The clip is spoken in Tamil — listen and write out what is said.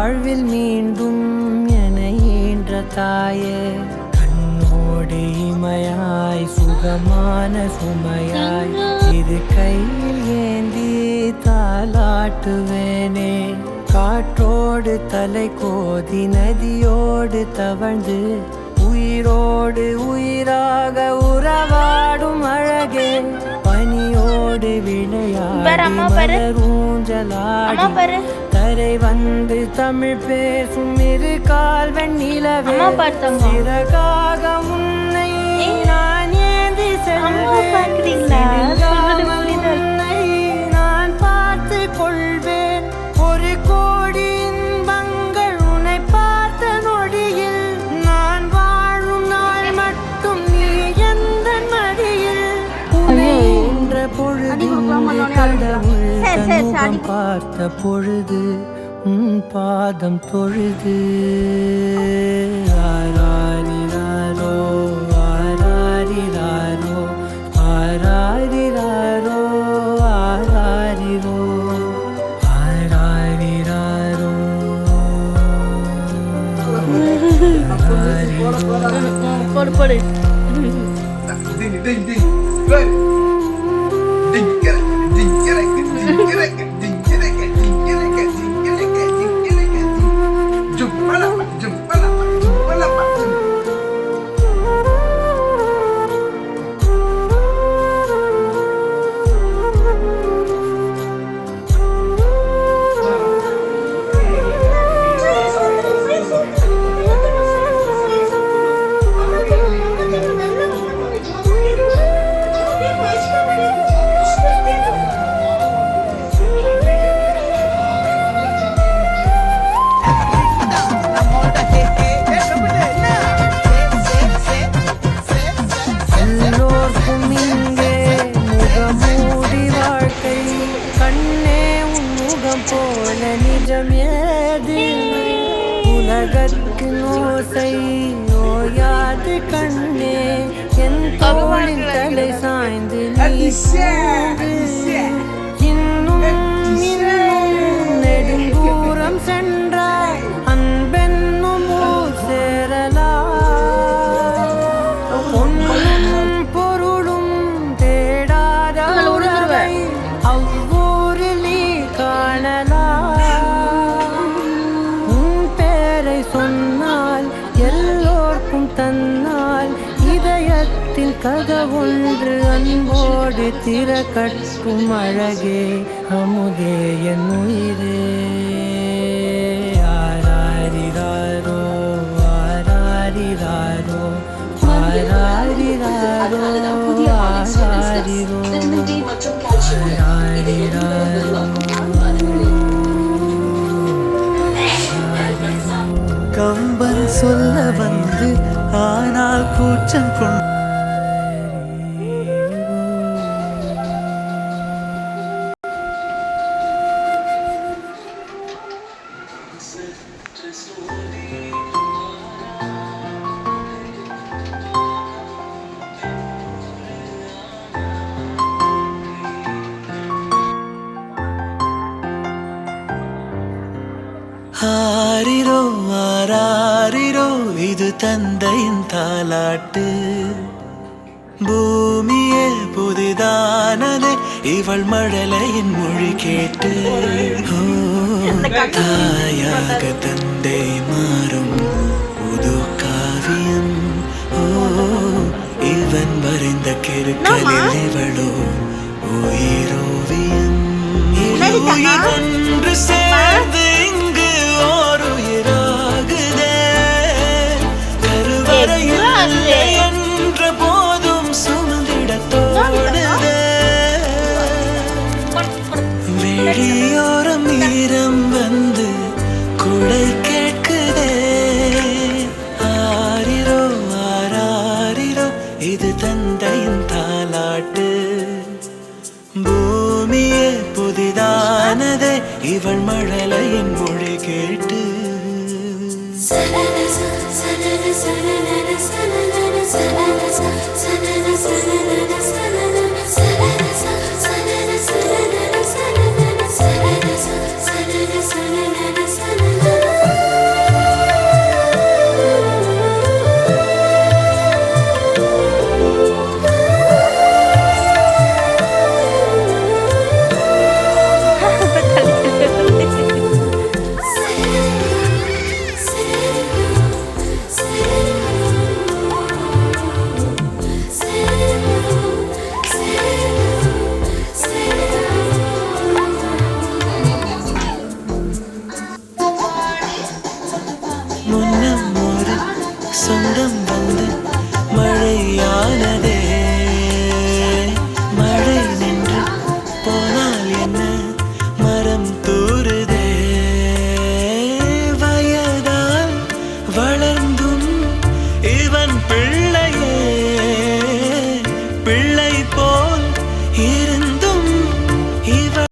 வாழ்வில் மீண்டும் என ஈன்ற தாயே, கண்ணோடு இமையாய் சுகமான சுமையாய் இது கையில் ஏந்தி தாலாட்டுவேனே. காற்றோடு தலை கோதி நதியோடு தவழ்ந்து உயிரோடு உயிராக உறவாடும் அழகே, பனியோடு விளையாடி மலரூஞ்சலாடி தரை வந்து தமிழ் பேசும் இரு கால் வெண்ணிலவே, சிறகாக உன்னை நான் ஏந்தி செல்வேன், நான் பார்த்து கொள்வேன். ஒரு கோடி இன்பங்கள் உன்னை பார்த்த நொடியில், நான் வாழும் நாள் மட்டும் நீ எந்த மடியில். உன்னை என்ற பொழுது கடவுள் தன்முகம் பார்த்த பொழுது உன் பாதம் தொழுது. ஆராரிராரோ ஆராரிராரோ ஆராரிராரோ ஆராரிரோ ஆராரிராரோ போடு போல நிஜம் ஏது உலகத்தின் ஓசை ஓயாது கண்ணே, என் தோளின் தலை சாய்ந்து இன்னும் நெடுந்தூரம் சென்றாய் அன்பென்னும் ஊர் சேரலாம். பொன்னும் பொருளும் தேடாத உறவை அவ்வூரில் நீ காணலாம். உன் பேரை சொன்னால் எல்லோர்க்கும் தன்னால் இதயத்தில் கதவொன்று அன்போடு திறக்கட்டும் அழகே, அமுதே என் உயிரே. ஆராரிராரோ ஆராரிராரோ ஆராரிராரோ ஆராரிரோ கம்பன் சொல்ல வந்து ஆனால் கூச்சம் கொண்டு ஆரிரோ ஆராரிரோ இது தந்தையின் தாலாட்டு. பூமியே புதிதானதே இவள் மழலையின் மொழி கேட்டு. தாயாக தந்தை மாறும் புது காவியம். இவன் வரைந்த கிறுக்கலில் இவளோ உயிரோவியம். ஒன்று சேர்ந்து இங்கு ஓர் உயிராகுதே, கருவறையில் என்ற போதும் சுமந்திட தோடுதே. வெளியோரம் ஈரம் வந்து குடை கேட்குதே. ஆரிரோ ஆராரிரோ இது தந்தையின் தாலாட்டு. பூமியே புதிதானதே இவள் மழலையின் மொழி கேட்டு.